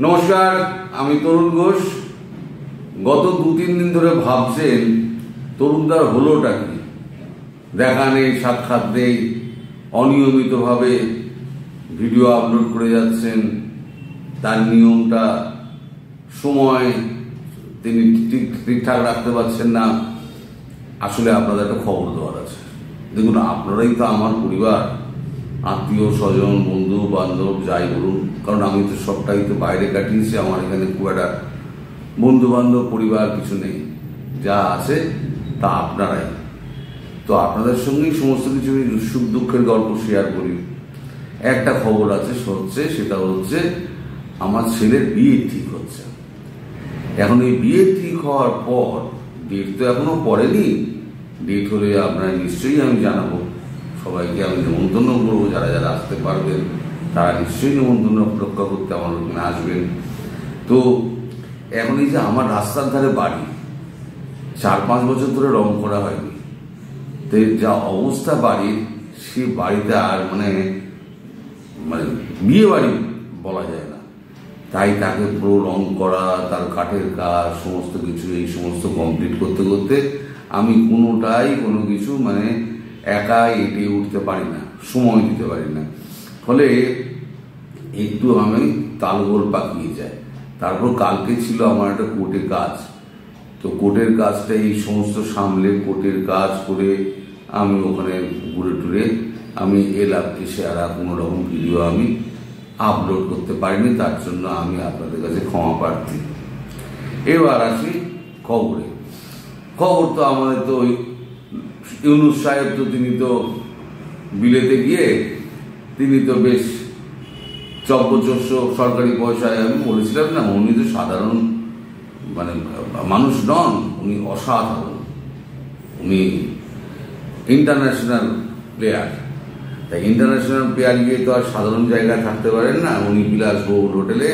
নমস্কার, আমি তরুণ ঘোষ। গত 2-3 দিন ধরে ভাবছেন তরুণদার হলোটা কি, দেখা নেই, সাক্ষাৎ নেই, অনিয়মিতভাবে ভিডিও আপলোড করে যাচ্ছেন, তার নিয়মটা সময় তিনি ঠিকঠাক রাখতে পারছেন না। আসলে আপনাদের একটা খবর দেওয়ার আছে। দেখুন, আপনারাই তো আমার পরিবার, আত্মীয় স্বজন, বন্ধু বান্ধব, যাই বলুন, কারণ আমি তো সবটাই তো বাইরে কাটিয়েছি। আমার এখানে খুব একটা বন্ধু বান্ধব পরিবার কিছু নেই, যা আছে তা আপনারাই। তো আপনাদের সঙ্গেই সমস্ত কিছু সুখ দুঃখের গল্প শেয়ার করি। একটা খবর আছে হচ্ছে, সেটা হচ্ছে আমার ছেলের বিয়ে ঠিক হচ্ছে। এখন এই বিয়ে ঠিক হওয়ার পর ডেট তো এখনো পড়েনি। ডেট হলে আপনারা নিশ্চয়ই আমি জানাবো, সবাইকে আমি নিমন্ত্রণ করবো। যারা যারা আসতে পারবেন তারা নিশ্চয়ই নিমন্ত্রণ রক্ষা করতে আমার ওখানে আসবেন। তো এখন এই যে আমার রাস্তার ধারে বাড়ি, 4-5 বছর ধরে রং করা হয়নি, তো যা অবস্থা বাড়ির, সে বাড়িতে আর মানে বিয়ে বাড়ি বলা যায় না। তাই তাকে পুরো রং করা, তার কাঠের কাজ, সমস্ত কিছু এই সমস্ত কমপ্লিট করতে করতে আমি কোনো কিছু একা এটে উঠতে পারি না, সময় দিতে পারি না। ফলে একটু আমি তালগোল পাকিয়ে যায়। তারপর কালকে ছিল আমার একটা কোর্টের কাজ। তো কোর্টের কাজটা এই সমস্ত সামলে কোর্টের কাজ করে আমি ওখানে ঘুরে টুরে আমি এলাম, এসে আর কোনো রকম ভিডিও আমি আপলোড করতে পারিনি। তার জন্য আমি আপনাদের কাছে ক্ষমা প্রার্থী। এবার আসি খবরে। খবর তো আমাদের তো ইউনূস সাহেব, তো তিনি তো বিলেতে গিয়ে তিনি তো বেশ চব্বচস্য সরকারি পয়সায়, আমি বলেছিলাম না, উনি তো সাধারণ মানুষ নন, উনি অসাধারণ, উনি ইন্টারন্যাশনাল প্লেয়ার। তাই ইন্টারন্যাশনাল প্লেয়ার গিয়ে তো আর সাধারণ জায়গায় থাকতে পারেন না। উনি বিলাসবহুল হোটেলে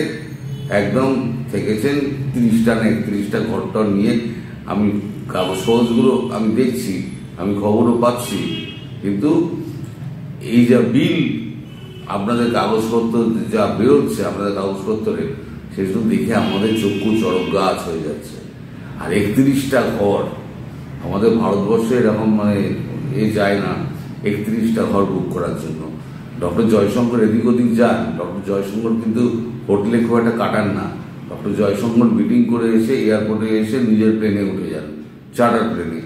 একদম থেকেছেন, 30টা না 31টা ঘরটর নিয়ে। আমি কাগজগুলো আমি দেখছি, আমি খবরও পাচ্ছি, কিন্তু এই যা বিল আপনাদের কাগজপত্র যা বেরোচ্ছে আপনাদের কাগজপত্রে, সেসব দেখে আমাদের চক্ষু চড়ক গাছ হয়ে যাচ্ছে। আর 31টা ঘর আমাদের ভারতবর্ষে এরকম যায় না 31টা ঘর বুক করার জন্য। ডক্টর জয়শঙ্কর এদিক ওদিক যান, ডক্টর জয়শঙ্কর কিন্তু হোটেলে খুব একটা কাটান না। ডক্টর জয়শঙ্কর মিটিং করে এসে এয়ারপোর্টে এসে নিজের প্লেনে উঠে যান, চার্টার প্লেনে।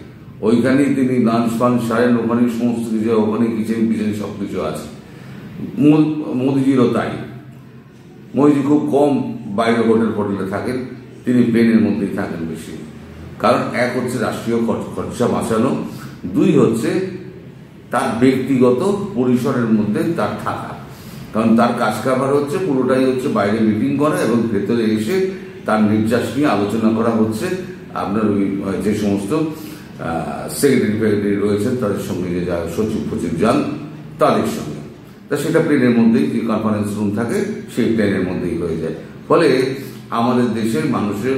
ওইখানেই তিনি লাঞ্চ ফাঞ্চ সারেন, ওখানেই সমস্ত কিছু, ওখানে কিচেন সব কিছু আছে। মোদিজিরও তাই। মোদিজি খুব কম বাইরে হোটেলে থাকেন, তিনি প্লেনের মধ্যেই থাকেন বেশি। কারণ এক হচ্ছে রাষ্ট্রীয় খরচা বাঁচানো, 2 হচ্ছে তার ব্যক্তিগত পরিসরের মধ্যে তার থাকা। কারণ তার কাজ কারবার হচ্ছে পুরোটাই হচ্ছে বাইরে মিটিং করা, এবং ভেতরে এসে তার নির্যাস নিয়ে আলোচনা করা হচ্ছে আপনার ওই যে সমস্ত সেক্রেটারি রয়েছেন তাদের সঙ্গে, যে যারা সচিব ফচিব যান তাদের সঙ্গে। তা সেটা প্লেনের মধ্যেই, যে কনফারেন্স রুম থাকে সেই প্লেনের মধ্যেই হয়ে যায়। ফলে আমাদের দেশের মানুষের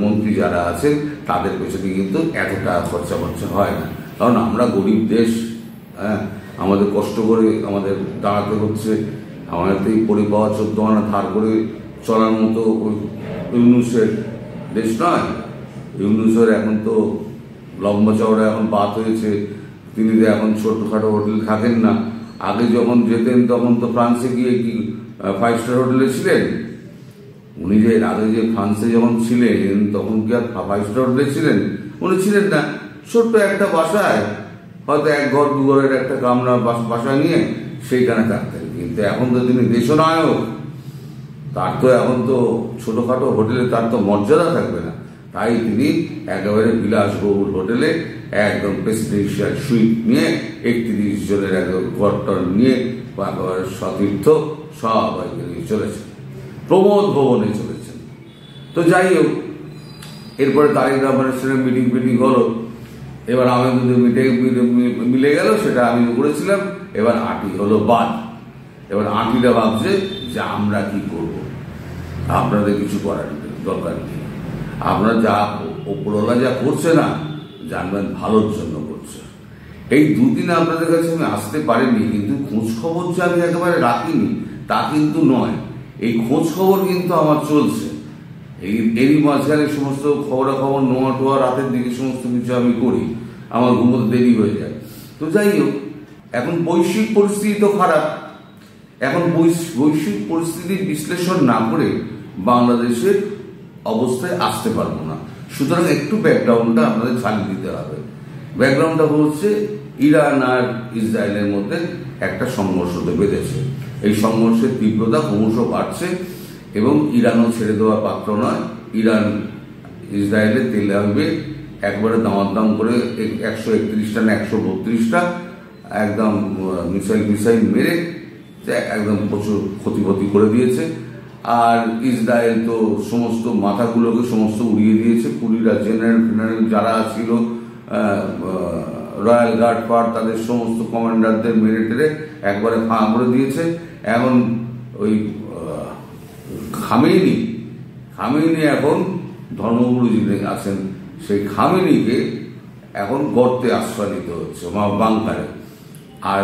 মন্ত্রী যারা আছেন তাদের পেছনে কিন্তু এতটা খরচা হয় না। কারণ আমরা গরিব দেশ, হ্যাঁ, আমাদের কষ্ট করে আমাদের দাঁড়াতে হচ্ছে। আমাদের তো এই পরে পাওয়া 14 আনা ধার করে চলার মতো ওই ইউনূসের দেশ নয়। ইউনূসের এখন তো লম্বা চওড়া এখন বাত হয়েছে। তিনি তো এখন ছোটখাটো হোটেল থাকেন না। আগে যখন যেতেন তখন তো ফ্রান্সে গিয়ে কি 5 স্টার হোটেলে ছিলেন? উনি যে আগে যে ফ্রান্সে যখন ছিলেন তখন কি আর 5 স্টার হোটেলে ছিলেন? উনি ছিলেন না। ছোট্ট একটা বাসায়, হয়তো 1 ঘর 2 ঘরের একটা কামরা বাসা নিয়ে সেইখানে থাকতেন। কিন্তু এখন তো তিনি দেশনায়ক, তার তো এখন তো ছোটখাটো হোটেলে তার তো মর্যাদা থাকবে না। তাই তিনি একেবারে বিলাসবহুল হোটেলে একদম প্রেসিডেন্সিয়াল সুইট নিয়ে 31 জনের ঘরটর নিয়ে একেবারে সতীর্থ সবাইকে নিয়ে চলেছেন, প্রমোদ ভবনে চলেছেন। তো যাই হোক, এরপরে তারেক রহমানের সঙ্গে মিটিং হলো। এবার আমি মিলে গেল, সেটা আমি করেছিলাম। এবার আঁটি হলো বাদ। এবার আঁটিটা ভাবছে যে আমরা কি করব, আপনাদের কিছু করার দরকার নেই। আপনারা যা ওপরওয়ালা যা করছে না, জানবেন ভালোর জন্য করছে। এই 2 দিন আপনাদের কাছে আমি আসতে পারিনি, কিন্তু খোঁজ খবর যে আমি একেবারে রাখিনি তা কিন্তু নয়। এই খোঁজ খবর কিন্তু আমার চলছে। এরই মাঝখানে সমস্ত খবরাখবর নোয়া টোয়া রাতের দিকে সমস্ত কিছু আমি করি, আমার ঘুমোতে দেরি হয়ে যায়। তো যাই হোক, এখন বৈশ্বিক পরিস্থিতি তো খারাপ। এখন বৈশ্বিক পরিস্থিতির বিশ্লেষণ না করে বাংলাদেশের অবস্থায় আসতে পারবো না। সুতরাং একটু ব্যাকগ্রাউন্ডটা আপনাদের ছাড়িয়ে দিতে হবে। ব্যাকগ্রাউন্ডটা হচ্ছে ইরান আর ইসরায়েলের মধ্যে একটা সংঘর্ষ বেঁধেছে। এই সংঘর্ষের তীব্রতা ক্রমশ বাড়ছে এবং ইরানও ছেড়ে দেওয়ার পাত্র নয়। ইরান ইসরায়েলের তেল আনবে একবারে দামাদাম করে 131টা না 132টা একদম মিসাইল মেরে একদম প্রচুর ক্ষতি করে দিয়েছে। আর ইসরায়েল তো সমস্ত মাথাগুলোকে সমস্ত উড়িয়ে দিয়েছে। কুড়িরা জেনারেল যারা ছিল রয়্যাল গার্ড পার্ট, তাদের সমস্ত কমান্ডারদের মেরে টেরে একবারে ফাঁকা করে দিয়েছে। এখন ওই খামেনি এখন ধর্মগুরু যিনি আছেন, সেই খামেনিকে এখন গর্তে আশ্রয় নিতে হচ্ছে, বাংকারে। আর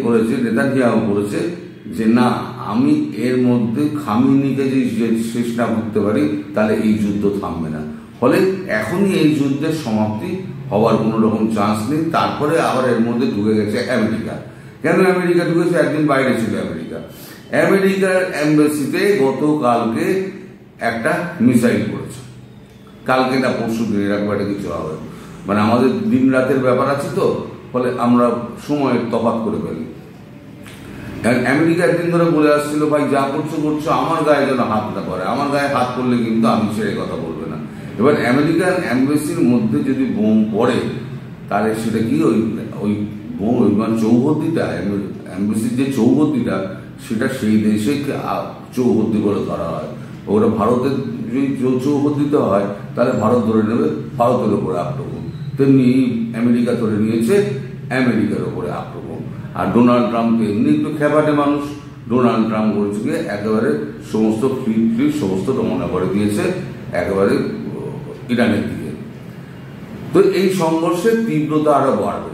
করেছে নেতানিয়াহু করেছে যে না, আমি এর মধ্যে খামেনিকে যদি শেষ না করতে পারি তাহলে এই যুদ্ধ থামবে না। ফলে এখনই এই যুদ্ধের সমাপ্তি হওয়ার কোনো রকম চান্স নেই। তারপরে আবার এর মধ্যে ঢুকে গেছে আমেরিকা। কেন আমেরিকা ঢুকেছে? একদিন বাইরে ছিল আমেরিকার এম্বাসিতে গতকালকে একটা মিসাইল করেছে। কালকে না পরশু দিন এরকম একটা কিছু হবে। মানে আমাদের দিন রাতের ব্যাপার আছে তো, ফলে আমরা সময়ের তফাৎ করে ফেলি। আমেরিকা একদিন ধরে বলে আসছিল, ভাই যা করছো আমার গায়ে যেন হাত না করে, আমার গায়ে হাত করলে কিন্তু আমি ছেড়ে কথা বলবে না। এবার আমেরিকান এম্বাসির মধ্যে যদি বোম পড়ে তাহলে সেটা কি ওই বোম মানে চৌহদ্দিটা, এম্বাসির যে চৌহদ্দিটা সেটা সেই দেশে চৌহদ্দি করে ধরা হয়। ওরা ভারতের যদি চৌহদ্দিতে হয় তাহলে ভারত ধরে নেবে ভারতের উপরে আক্রমণ। তেমনি আমেরিকা ধরে নিয়েছে আমেরিকার উপরে আক্রমণ। আর ডোনাল্ড ট্রাম্প এমনি একটু খেপাটে মানুষ। ডোনাল্ড ট্রাম্প বলছে গিয়ে একেবারে সমস্ত ফ্লিট সমস্ত রমনা করে দিয়েছে একেবারে ইরানের দিকে। তো এই সংঘর্ষের তীব্রতা আরো বাড়বে।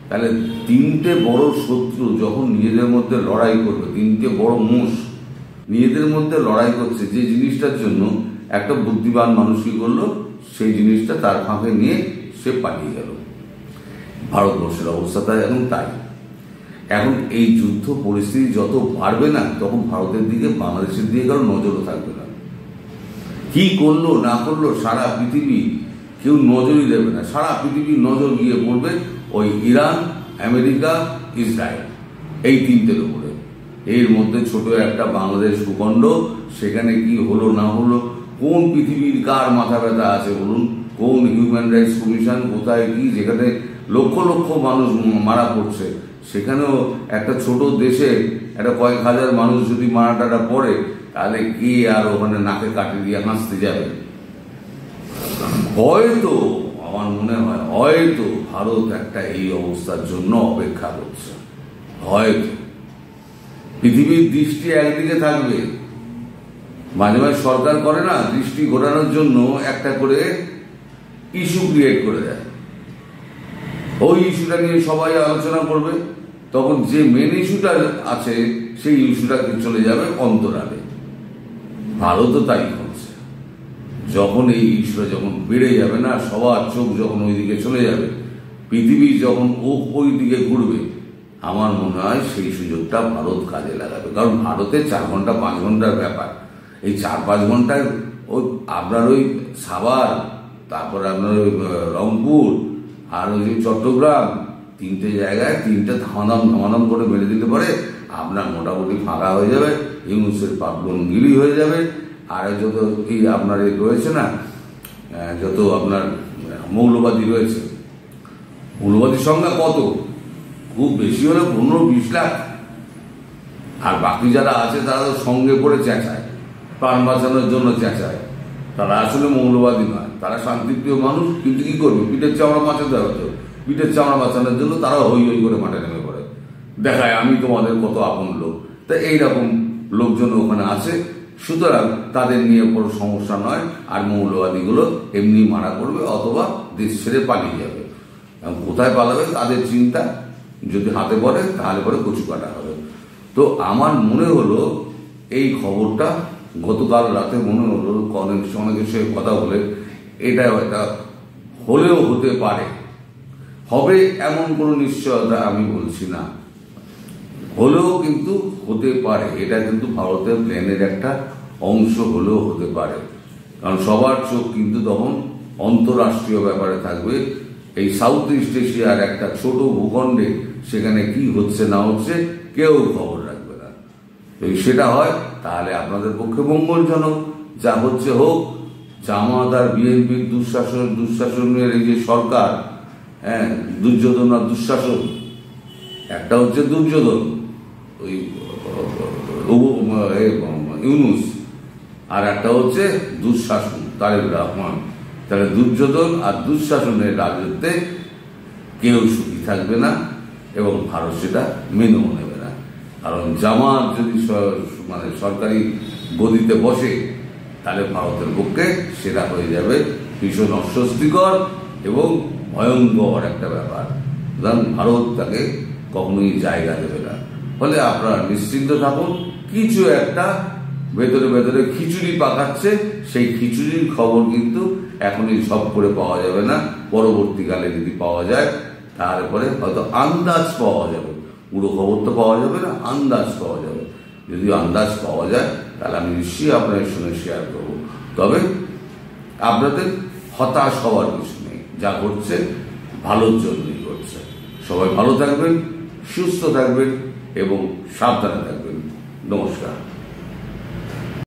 তাহলে তিনটে বড় শত্রু যখন নিজেদের মধ্যে লড়াই করবে, তিনটে বড় মুষ নিজেদের মধ্যে লড়াই করছে, যে জিনিসটার জন্য একটা বুদ্ধিমান মানুষ কি করলো, সেই জিনিসটা তার ফাঁকে নিয়ে সে পালিয়ে গেল। ভারতবর্ষের অবস্থা এখন তাই। এখন এই যুদ্ধ পরিস্থিতি যত বাড়বে না, তখন ভারতের দিকে বাংলাদেশের দিকে কারো নজরও থাকবে না। কি করলো না করলো সারা পৃথিবী কেউ নজরই দেবে না। সারা পৃথিবীর নজর গিয়ে পড়বে ওই ইরান, আমেরিকা, ইসরায়েল, এই তিনটের উপরে। এর মধ্যে ছোট একটা বাংলাদেশ ভূখণ্ড, সেখানে কি হলো না হলো, কোন পৃথিবীর কার মাথা ব্যথা আছে বলুন, কোন হিউম্যান রাইটস কমিশন কোথায় কি, যেখানে লক্ষ লক্ষ মানুষ মারা পড়ছে, সেখানেও একটা ছোট দেশে একটা কয়েক হাজার মানুষ যদি মারাটাটা পড়ে, তাহলে কে আর ওখানে নাকে কাটি দিয়ে হাসতে যাবে? হয়তো আমার মনে হয় হয়তো ভারত একটা এই অবস্থার জন্য অপেক্ষা করছে। হয়তো পৃথিবীর দৃষ্টি একদিকে থাকবে। মাঝে মাঝে সরকার করে না, দৃষ্টি ঘোরানোর জন্য একটা করে ইস্যু ক্রিয়েট করে দেয়। ওই ইস্যুটা নিয়ে সবাই আলোচনা করবে, তখন যে মেন ইস্যুটা আছে সেই ইস্যুটা চলে যাবে অন্তরালে। ভারতও তাই করছে। যখন এই ইস্যুটা যখন বেড়ে যাবে না, সবার চোখ যখন ওইদিকে চলে যাবে, পৃথিবী যখন ওই দিকে ঘুরবে, আমার মনে হয় সেই সুযোগটা ভারত কাজে লাগাবে। কারণ ভারতের 4 ঘন্টা 5 ঘন্টার ব্যাপার। এই 4-5 ঘন্টায় আপনার ওই সাভার, তারপরে আপনার ওই রংপুর আর ওই যে চট্টগ্রাম, 3টে জায়গায় 3টে ধামাধাম করে মেরে দিতে পারে, আপনার মোটামুটি ফাঁকা হয়ে যাবে, ইউনুসের পাগলগিরি হয়ে যাবে। আর যত এই আপনার রয়েছে না, যত আপনার মৌলবাদী রয়েছে, মৌলবাদীর সংখ্যা কত? খুব বেশি হলে 15-20 লাখ। আর বাকি যারা আছে তারা তো সঙ্গে পড়ে চেঁচায়, প্রাণ বাঁচানোর জন্য চেঁচায়। তারা আসলে মৌলবাদী নয়, তারা শান্তিপ্রিয় মানুষ। কিন্তু কি করবে, পিঠের চামড়া বাঁচাতে হতো, পিঠের চামড়া বাঁচানোর জন্য তারা হই হই করে মাঠে নেমে পড়ে, দেখায় আমি তোমাদের কত আপন লোক। তা এইরকম লোকজন ওখানে আছে। সুতরাং তাদের নিয়ে কোনো সমস্যা নয়। আর মৌলবাদীগুলো এমনি মারা করবে অথবা দেশ ছেড়ে পালিয়ে যাবে। কোথায় পালাবে তাদের চিন্তা, যদি হাতে পড়ে তাহলে পরে কচু কাটা হবে। তো আমার মনে হলো এই খবরটা গতকাল রাতে মনে হলো অনেকের সঙ্গে কথা বলে, এটা হলেও হতে পারে, হবে এমন কোনো নিশ্চয়তা আমি বলছি না, হলেও কিন্তু হতে পারে। এটা কিন্তু ভারতের প্ল্যানের একটা অংশ হলেও হতে পারে, কারণ সবার চোখ কিন্তু তখন অন্তরাষ্ট্রীয় ব্যাপারে থাকবে। এই সাউথ ইস্ট এশিয়ার একটা ছোট ভূখণ্ডে সেখানে কি হচ্ছে না হচ্ছে কেউ খবর রাখবে না। যদি সেটা হয় তাহলে আপনাদের পক্ষে মঙ্গলজনক। যা হচ্ছে হোক, জামাত আর বিএনপির দুঃশাসনের এই যে সরকার, হ্যাঁ, দুর্যোধন আর দুঃশাসন, একটা হচ্ছে দুর্যোধন ওই ইউনুস, আর একটা হচ্ছে দুঃশাসন তারেক রহমান। তাহলে দুর্যোধন আর দুঃশাসনের রাজত্বে কেউ সুখী থাকবে না এবং ভারত সেটা মেনেও নেবে না। কারণ জামাত যদি সরকারি গদিতে বসে তাহলে ভারতের পক্ষে সেটা হয়ে যাবে ভীষণ অস্বস্তিকর এবং ভয়ঙ্কর একটা ব্যাপার। ভারত তাকে কখনোই জায়গা দেবে না। ফলে আপনারা নিশ্চিন্ত থাকুন, কিছু একটা ভেতরে ভেতরে খিচুড়ি পাকাচ্ছে, সেই খিচুড়ির খবর কিন্তু এখনই সব করে পাওয়া যাবে না। পরবর্তীকালে যদি পাওয়া যায় তাহলে পরে হয়তো আন্দাজ পাওয়া যাবে, পুরো খবর তো পাওয়া যাবে না, আন্দাজ পাওয়া যাবে। যদি আন্দাজ পাওয়া যায় তাহলে আমি নিশ্চয়ই আপনাদের সঙ্গে শেয়ার করব। তবে আপনাদের হতাশ হওয়ার কিছু নেই, যা ঘটছে ভালোর জন্যই ঘটছে। সবাই ভালো থাকবেন, সুস্থ থাকবেন এবং সাবধানে থাকবেন। নমস্কার।